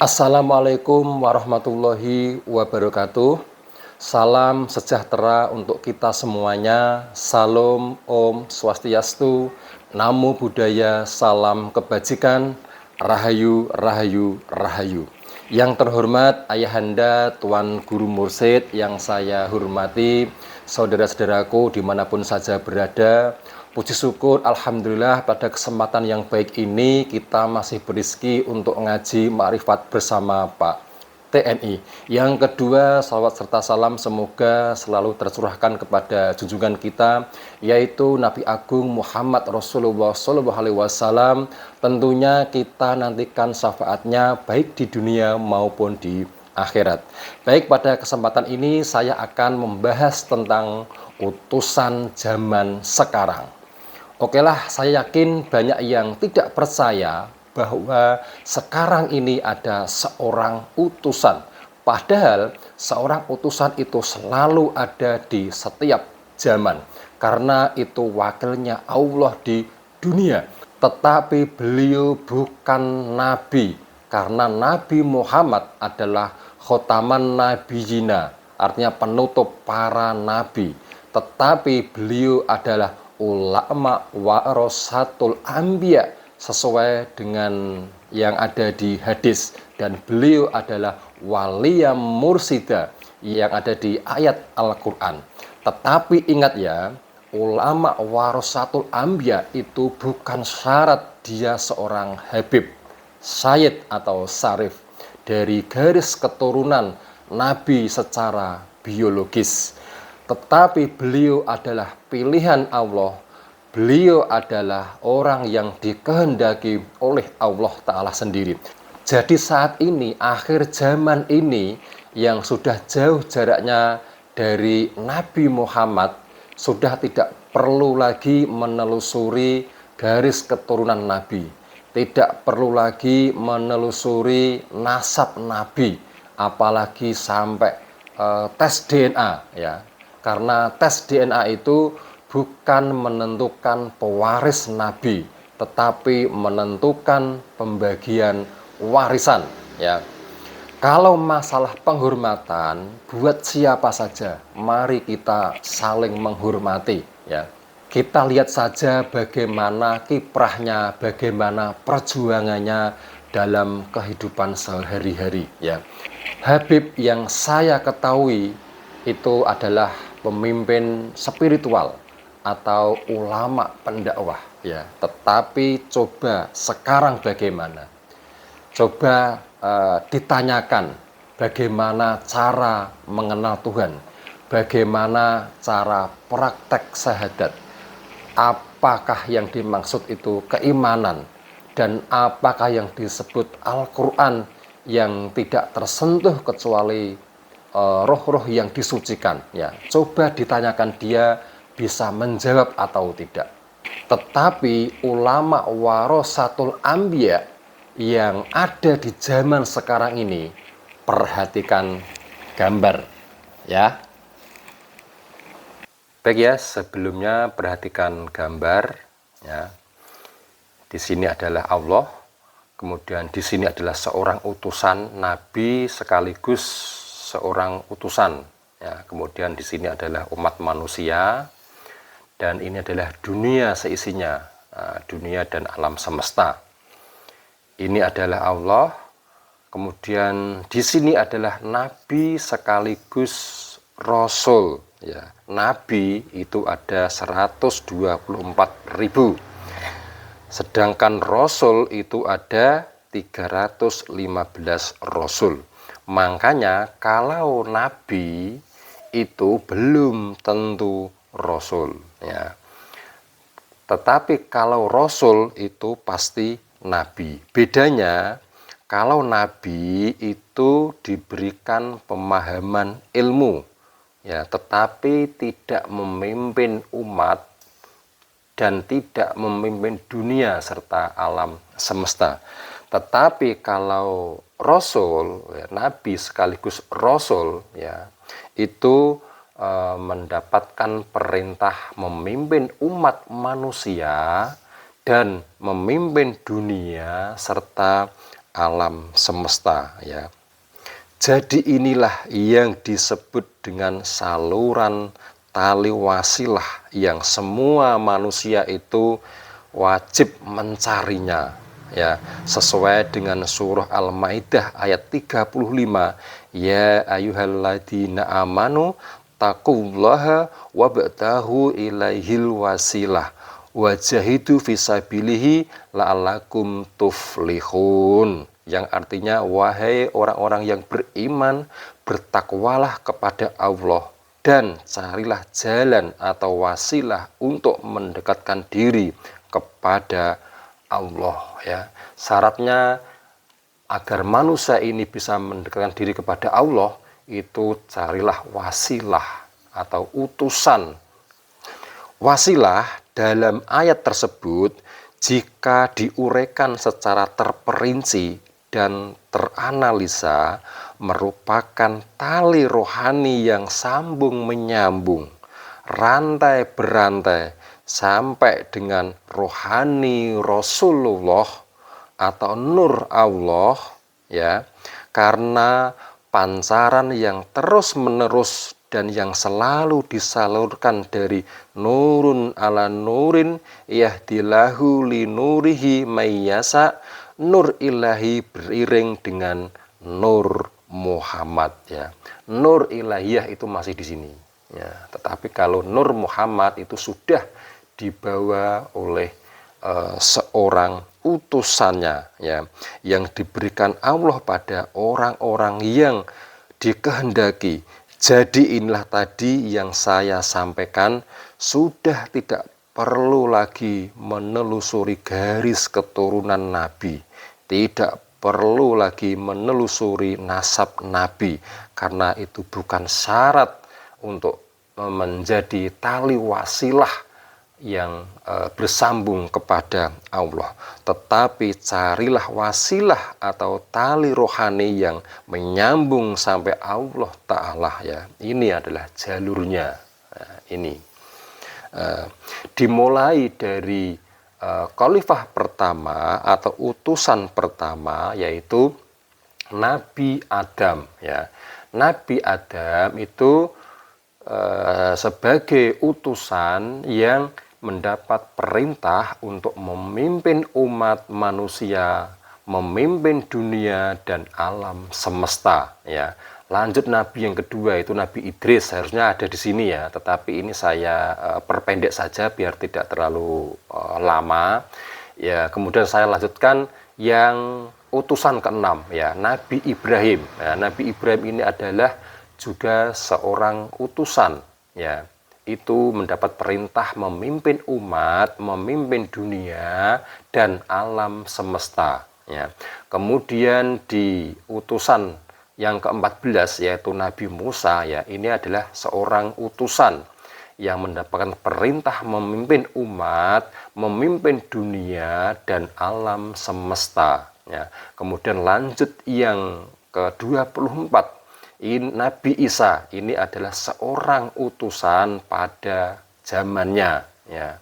Assalamualaikum warahmatullahi wabarakatuh. Salam sejahtera untuk kita semuanya. Salam Om Swastiastu, Namo Buddhaya, salam kebajikan, Rahayu, Rahayu, Rahayu. Yang terhormat Ayahanda Tuan Guru Mursyid yang saya hormati, saudara-saudaraku dimanapun saja berada, puji syukur Alhamdulillah pada kesempatan yang baik ini kita masih berizki untuk ngaji Ma'rifat bersama Pak TNI. Yang kedua, salawat serta salam semoga selalu tercurahkan kepada junjungan kita, yaitu Nabi Agung Muhammad Rasulullah SAW. Tentunya kita nantikan syafaatnya baik di dunia maupun di akhirat. Baik, pada kesempatan ini saya akan membahas tentang utusan zaman sekarang. Okelah, saya yakin banyak yang tidak percaya bahwa sekarang ini ada seorang utusan. Padahal seorang utusan itu selalu ada di setiap zaman. Karena itu wakilnya Allah di dunia. Tetapi beliau bukan nabi. Karena Nabi Muhammad adalah khotaman nabiyina. Artinya penutup para nabi. Tetapi beliau adalah ulama warasatul anbiya sesuai dengan yang ada di hadis, dan beliau adalah waliyam mursida yang ada di ayat Al-Quran. Tetapi ingat ya, ulama warasatul anbiya itu bukan syarat dia seorang habib, sayyid atau syarif dari garis keturunan nabi secara biologis. Tetapi beliau adalah pilihan Allah. Beliau adalah orang yang dikehendaki oleh Allah Ta'ala sendiri. Jadi saat ini, akhir zaman ini, yang sudah jauh jaraknya dari Nabi Muhammad, sudah tidak perlu lagi menelusuri garis keturunan Nabi. Tidak perlu lagi menelusuri nasab Nabi, apalagi sampai tes DNA ya. Karena tes DNA itu bukan menentukan pewaris Nabi, tetapi menentukan pembagian warisan ya. Kalau masalah penghormatan buat siapa saja, mari kita saling menghormati ya. Kita lihat saja bagaimana kiprahnya, bagaimana perjuangannya dalam kehidupan sehari-hari ya. Habib yang saya ketahui itu adalah pemimpin spiritual atau ulama pendakwah ya. Tetapi coba sekarang bagaimana? Coba ditanyakan bagaimana cara mengenal Tuhan, bagaimana cara praktek syahadat, apakah yang dimaksud itu keimanan, dan apakah yang disebut Al-Quran yang tidak tersentuh kecuali roh-roh yang disucikan ya. Coba ditanyakan, dia bisa menjawab atau tidak. Tetapi ulama warasatul anbiya yang ada di zaman sekarang ini, perhatikan gambar ya. Baik ya, sebelumnya perhatikan gambar ya. Di sini adalah Allah, kemudian di sini adalah seorang utusan nabi sekaligus seorang utusan ya. Kemudian di sini adalah umat manusia, dan ini adalah dunia seisinya, dunia dan alam semesta. Ini adalah Allah, kemudian di sini adalah nabi sekaligus rasul ya. Nabi itu ada 124.000, sedangkan rasul itu ada 315 rasul. Makanya kalau nabi itu belum tentu rasul ya. Tetapi kalau rasul itu pasti nabi. Bedanya kalau nabi itu diberikan pemahaman ilmu ya, tetapi tidak memimpin umat dan tidak memimpin dunia serta alam semesta. Tetapi kalau rasul ya, nabi sekaligus rasul ya, itu mendapatkan perintah memimpin umat manusia dan memimpin dunia serta alam semesta, ya. Jadi inilah yang disebut dengan saluran tali wasilah yang semua manusia itu wajib mencarinya, ya, sesuai dengan surah Al-Maidah ayat 35, ya ayyuhalladzina amanu taqullaha wabtahu ilaihil wasilah wajahidu fisabilihi la'allakum tuflihun, yang artinya wahai orang-orang yang beriman, bertakwalah kepada Allah dan carilah jalan atau wasilah untuk mendekatkan diri kepada Allah, ya. Syaratnya agar manusia ini bisa mendekatkan diri kepada Allah itu carilah wasilah atau utusan. Wasilah dalam ayat tersebut jika diuraikan secara terperinci dan teranalisa merupakan tali rohani yang sambung menyambung, rantai berantai sampai dengan rohani Rasulullah atau nur Allah, ya, karena pancaran yang terus menerus dan yang selalu disalurkan dari nurun ala nurin yahdilahu li nurihi mayyasa, nur ilahi beriring dengan nur Muhammad, ya. Nur ilahiyah itu masih di sini, ya. Tetapi kalau nur Muhammad itu sudah dibawa oleh seorang utusannya, ya, yang diberikan Allah pada orang-orang yang dikehendaki. Jadi inilah tadi yang saya sampaikan, sudah tidak perlu lagi menelusuri garis keturunan Nabi, tidak perlu lagi menelusuri nasab Nabi, karena itu bukan syarat untuk menjadi tali wasilah yang bersambung kepada Allah. Tetapi carilah wasilah atau tali rohani yang menyambung sampai Allah Ta'ala, ya. Ini adalah jalurnya. Nah, ini dimulai dari khalifah pertama atau utusan pertama, yaitu Nabi Adam, ya. Nabi Adam itu sebagai utusan yang mendapat perintah untuk memimpin umat manusia, memimpin dunia dan alam semesta, ya. Lanjut Nabi yang kedua itu Nabi Idris, harusnya ada di sini, ya, tetapi ini saya perpendek saja biar tidak terlalu lama, ya. Kemudian saya lanjutkan yang utusan keenam, ya, Nabi Ibrahim. Ya, Nabi Ibrahim ini adalah juga seorang utusan, ya. Itu mendapat perintah memimpin umat, memimpin dunia dan alam semesta, ya. Kemudian di utusan yang ke-14 yaitu Nabi Musa, ya, ini adalah seorang utusan yang mendapatkan perintah memimpin umat, memimpin dunia dan alam semesta, ya. Kemudian lanjut yang ke-24, Nabi Isa, ini adalah seorang utusan pada zamannya, ya.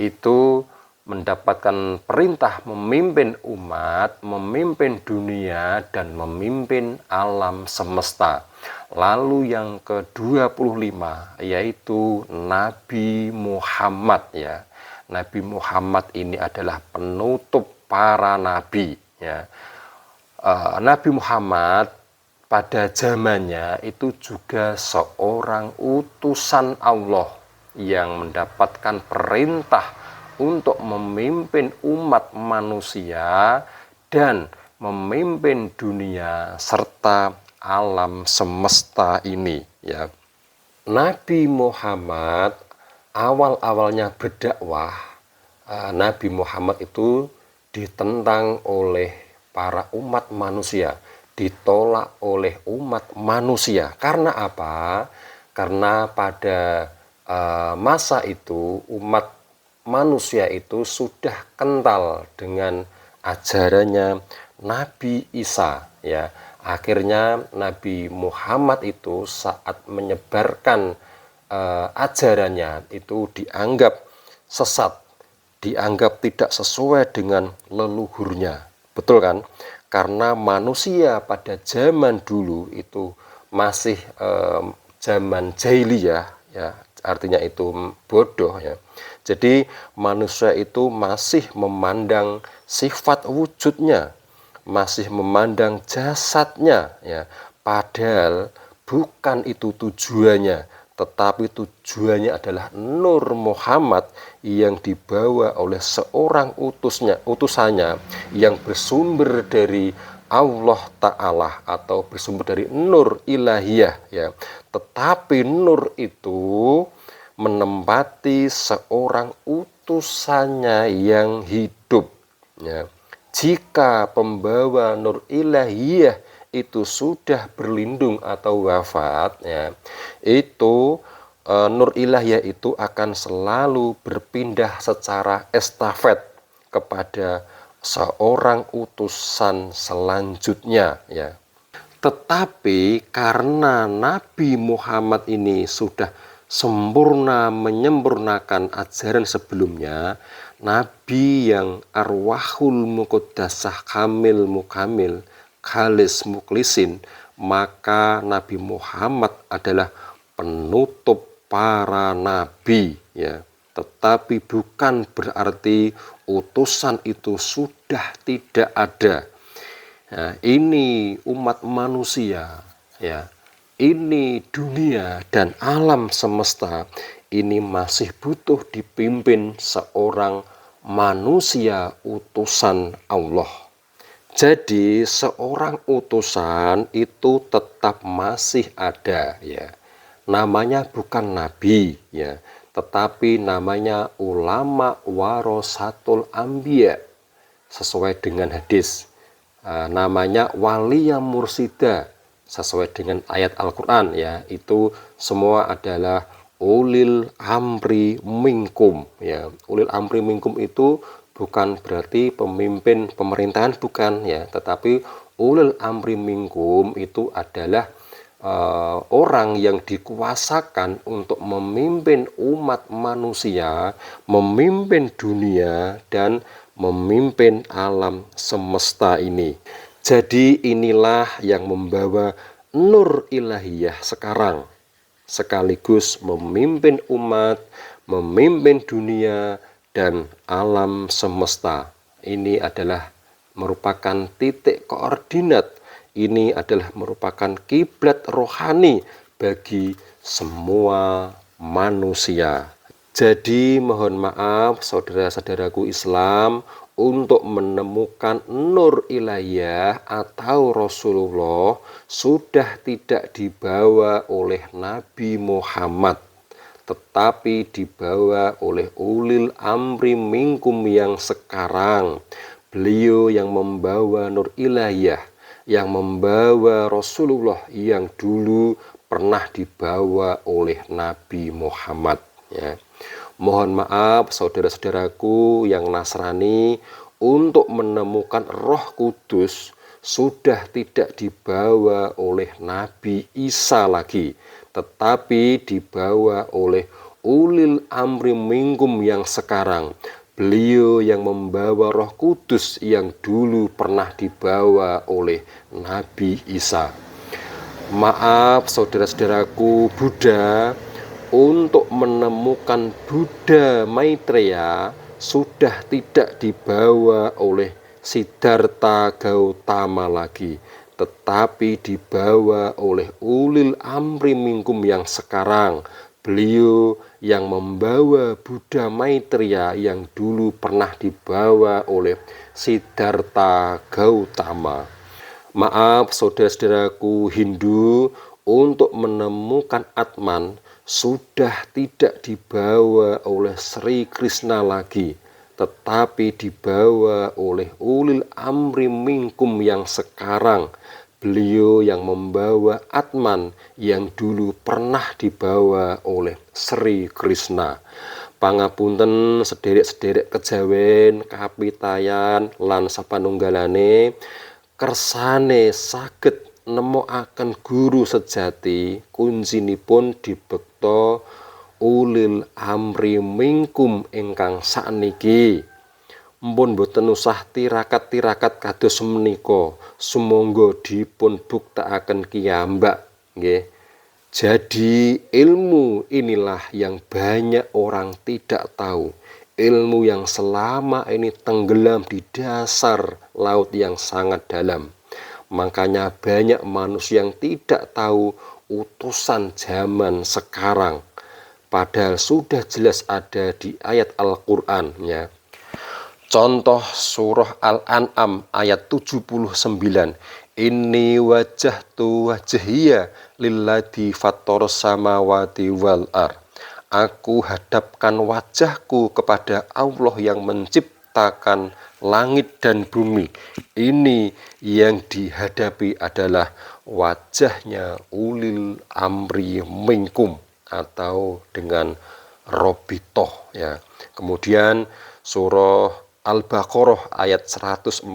Itu mendapatkan perintah memimpin umat, memimpin dunia dan memimpin alam semesta. Lalu yang ke-25 yaitu Nabi Muhammad, ya. Nabi Muhammad ini adalah penutup para nabi, ya. Nabi Muhammad pada zamannya itu juga seorang utusan Allah yang mendapatkan perintah untuk memimpin umat manusia dan memimpin dunia serta alam semesta ini, ya. Nabi Muhammad awal-awalnya berdakwah, Nabi Muhammad itu ditentang oleh para umat manusia, ditolak oleh umat manusia. Karena apa? Karena pada masa itu umat manusia itu sudah kental dengan ajarannya Nabi Isa, ya. Akhirnya Nabi Muhammad itu saat menyebarkan ajarannya itu dianggap sesat, dianggap tidak sesuai dengan leluhurnya. Betul kan? karena manusia pada zaman dulu itu masih zaman jahiliyah, ya, artinya itu bodoh, ya. Jadi manusia itu masih memandang sifat wujudnya, masih memandang jasadnya, ya. Padahal bukan itu tujuannya, tetapi tujuannya adalah Nur Muhammad yang dibawa oleh seorang utusannya yang bersumber dari Allah Ta'ala atau bersumber dari Nur Ilahiyah, ya. Tetapi Nur itu menempati seorang utusannya yang hidup, ya. Jika pembawa Nur Ilahiyah itu sudah berlindung atau wafat, ya, itu Nur Ilahiyah itu akan selalu berpindah secara estafet kepada seorang utusan selanjutnya, ya. Tetapi karena Nabi Muhammad ini sudah sempurna menyempurnakan ajaran sebelumnya, Nabi yang arwahul muqaddasah kamil mukamil khalis muklisin, maka Nabi Muhammad adalah penutup para nabi, ya. Tetapi bukan berarti utusan itu sudah tidak ada. Nah, ini umat manusia, ya. Ini dunia dan alam semesta ini masih butuh dipimpin seorang manusia utusan Allah. Jadi seorang utusan itu tetap masih ada, ya. Namanya bukan nabi, ya, tetapi namanya ulama warasatul anbiya sesuai dengan hadis. Namanya waliya mursida sesuai dengan ayat Al-Quran, ya. Itu semua adalah ulil amri minkum, ya. Ulil amri minkum itu bukan berarti pemimpin pemerintahan, bukan, ya, tetapi ulil amri minkum itu adalah orang yang dikuasakan untuk memimpin umat manusia, memimpin dunia, dan memimpin alam semesta ini. Jadi inilah yang membawa Nur Ilahiyah sekarang, sekaligus memimpin umat, memimpin dunia, dan alam semesta. Ini adalah merupakan titik koordinat, ini adalah merupakan kiblat rohani bagi semua manusia. Jadi mohon maaf saudara-saudaraku Islam, untuk menemukan Nur Ilahiyah atau Rasulullah sudah tidak dibawa oleh Nabi Muhammad, tetapi dibawa oleh ulil amri minkum yang sekarang. Beliau yang membawa Nur Ilahiyah, yang membawa Rasulullah yang dulu pernah dibawa oleh Nabi Muhammad, ya. Mohon maaf saudara-saudaraku yang Nasrani, untuk menemukan Roh Kudus sudah tidak dibawa oleh Nabi Isa lagi, tetapi dibawa oleh ulil amri minkum yang sekarang. Beliau yang membawa Roh Kudus yang dulu pernah dibawa oleh Nabi Isa. Maaf saudara-saudaraku Buddha, untuk menemukan Buddha Maitreya sudah tidak dibawa oleh Siddhartha Gautama lagi, tetapi dibawa oleh ulil amri minkum yang sekarang. Beliau yang membawa Buddha Maitreya yang dulu pernah dibawa oleh Siddhartha Gautama. Maaf saudara-saudaraku Hindu, untuk menemukan Atman sudah tidak dibawa oleh Sri Krishna lagi, tetapi dibawa oleh ulil amri minkum yang sekarang. Beliau yang membawa Atman yang dulu pernah dibawa oleh Sri Krishna. Pangapunten sederek-sederek kejawen, kapitayan, lan sapanunggalane, kersane saged nemokaken guru sejati, kuncinipun dibekta ulil amri minkum ingkang sakniki. mpun boten usah tirakat-tirakat kados menika, sumangga dipun buktekaken kiyambak nggih. Jadi ilmu inilah yang banyak orang tidak tahu. Ilmu yang selama ini tenggelam di dasar laut yang sangat dalam. Makanya banyak manusia yang tidak tahu utusan zaman sekarang. Padahal sudah jelas ada di ayat Al-Quran ya. Contoh surah Al-An'am ayat 79. Inni wajjahtu wajhiya lilladzi fattoros samawati wal ar. Aku hadapkan wajahku kepada Allah yang menciptakan langit dan bumi. Ini yang dihadapi adalah wajahnya ulil amri minkum, atau dengan robitoh ya. Kemudian surah Al-Baqarah ayat 148.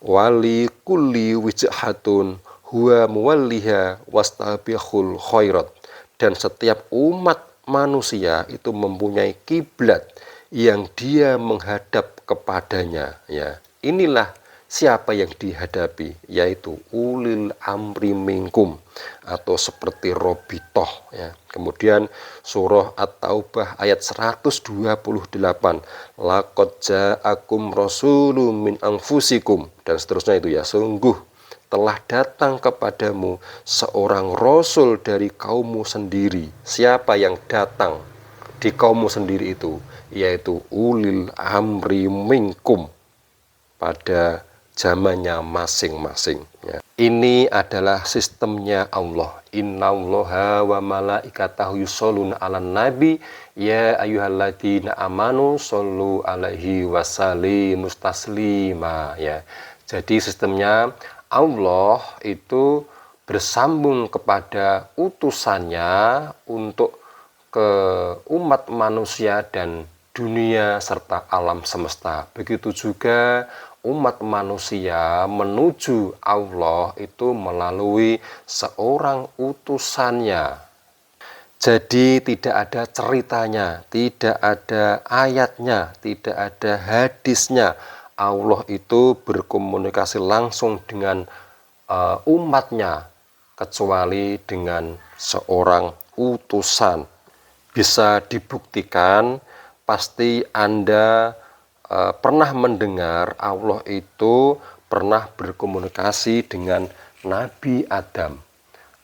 Wali kulli wijhatun huwa muwalliha wastabiqul khairat. Dan setiap umat manusia itu mempunyai kiblat yang dia menghadap kepadanya ya. Inilah siapa yang dihadapi, yaitu ulil amri minkum, atau seperti robitoh ya. Kemudian surah At-Taubah ayat 128. Laqad ja'akum rasulun min anfusikum, dan seterusnya itu ya. Sungguh telah datang kepadamu seorang rasul dari kaummu sendiri. Siapa yang datang di kaummu sendiri itu? Yaitu ulil amri minkum pada zamannya masing-masing ya. Ini adalah sistemnya Allah. Innallaha wa malaikatahu yusholluna 'alan nabi ya ayyuhalladzina amanu shollu 'alaihi wasallimu taslima ya. Jadi sistemnya Allah itu bersambung kepada utusannya untuk ke umat manusia dan dunia serta alam semesta. Begitu juga umat manusia menuju Allah itu melalui seorang utusannya. Jadi tidak ada ceritanya, tidak ada ayatnya, tidak ada hadisnya. Allah itu berkomunikasi langsung dengan umatnya, kecuali dengan seorang utusan. Bisa dibuktikan, pasti Anda pernah mendengar Allah itu pernah berkomunikasi dengan Nabi Adam.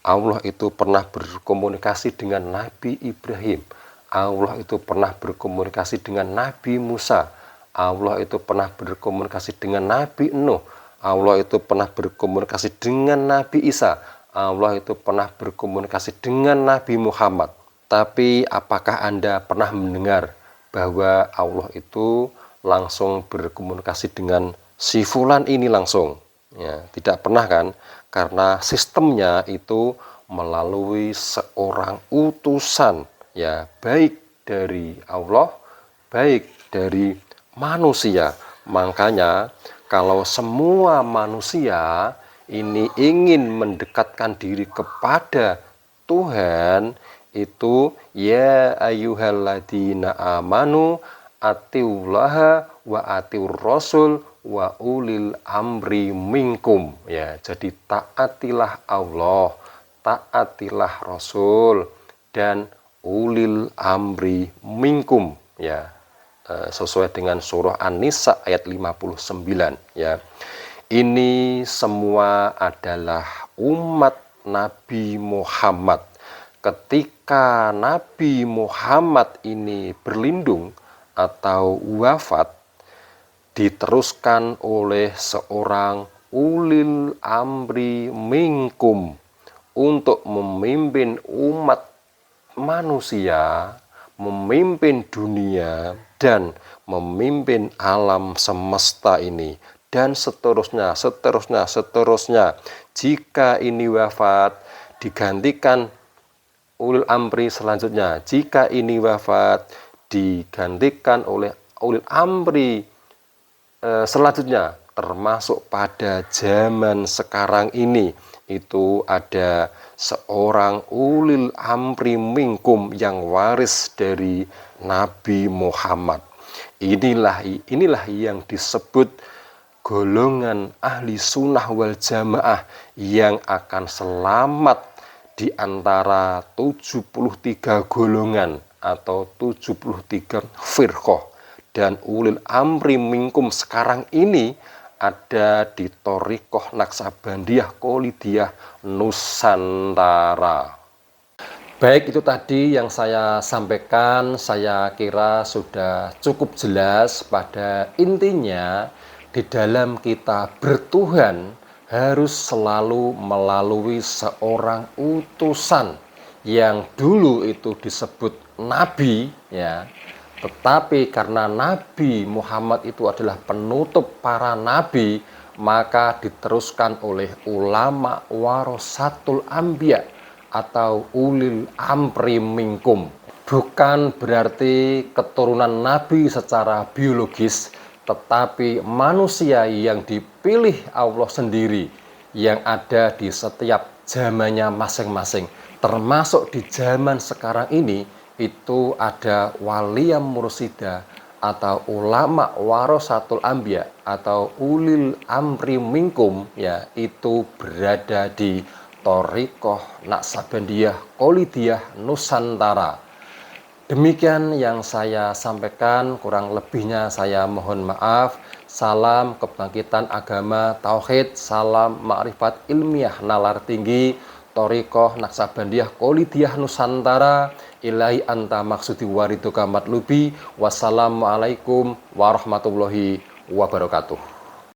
Allah itu pernah berkomunikasi dengan Nabi Ibrahim. Allah itu pernah berkomunikasi dengan Nabi Musa. Allah itu pernah berkomunikasi dengan Nabi Nuh. Allah itu pernah berkomunikasi dengan Nabi Isa. Allah itu pernah berkomunikasi dengan Nabi Muhammad. Tapi apakah Anda pernah mendengar bahwa Allah itu langsung berkomunikasi dengan si fulan ini langsung? Ya, tidak pernah kan? Karena sistemnya itu melalui seorang utusan ya, baik dari Allah, baik dari manusia. Makanya kalau semua manusia ini ingin mendekatkan diri kepada Tuhan, itu ya ayyuhalladzina amanu atiullaha wa atiur rasul wa ulil amri minkum ya. Jadi taatilah Allah, taatilah Rasul, dan ulil amri minkum ya, sesuai dengan surah An-Nisa ayat 59 ya. Ini semua adalah umat Nabi Muhammad. Ketika Nabi Muhammad ini berlindung atau wafat, diteruskan oleh seorang ulil amri minkum untuk memimpin umat manusia, memimpin dunia, dan memimpin alam semesta ini, dan seterusnya, seterusnya, seterusnya. Jika ini wafat, digantikan ulil amri selanjutnya. Jika ini wafat, digantikan oleh ulil amri selanjutnya. Termasuk pada zaman sekarang ini, itu ada seorang ulil amri minkum yang waris dari Nabi Muhammad. Inilah yang disebut golongan ahli sunnah wal jamaah yang akan selamat di antara 73 golongan atau 73 firqah. Dan ulil amri minkum sekarang ini ada di Thariqah Naqsabandiyah Qooliyah Nusantara. Baik, itu tadi yang saya sampaikan. Saya kira sudah cukup jelas. Pada intinya, di dalam kita bertuhan harus selalu melalui seorang utusan yang dulu itu disebut nabi, ya. Tetapi karena Nabi Muhammad itu adalah penutup para nabi, maka diteruskan oleh ulama warasatul anbiya atau ulil amri minkum. Bukan berarti keturunan nabi secara biologis, tetapi manusia yang dipilih Allah sendiri, yang ada di setiap zamannya masing-masing. Termasuk di zaman sekarang ini, itu ada waliyam mursida atau ulama warasatul anbiya atau ulil amri minkum, ya, itu berada di Thariqah Naqsabandiyah Qooliyah Nusantara. Demikian yang saya sampaikan, kurang lebihnya saya mohon maaf. Salam kebangkitan agama tauhid, salam ma'rifat ilmiah nalar tinggi, Thariqah Naqsabandiyah Qooliyah Nusantara. Ilahi anta maksudi wariduka matlubi. Wassalamualaikum warahmatullahi wabarakatuh.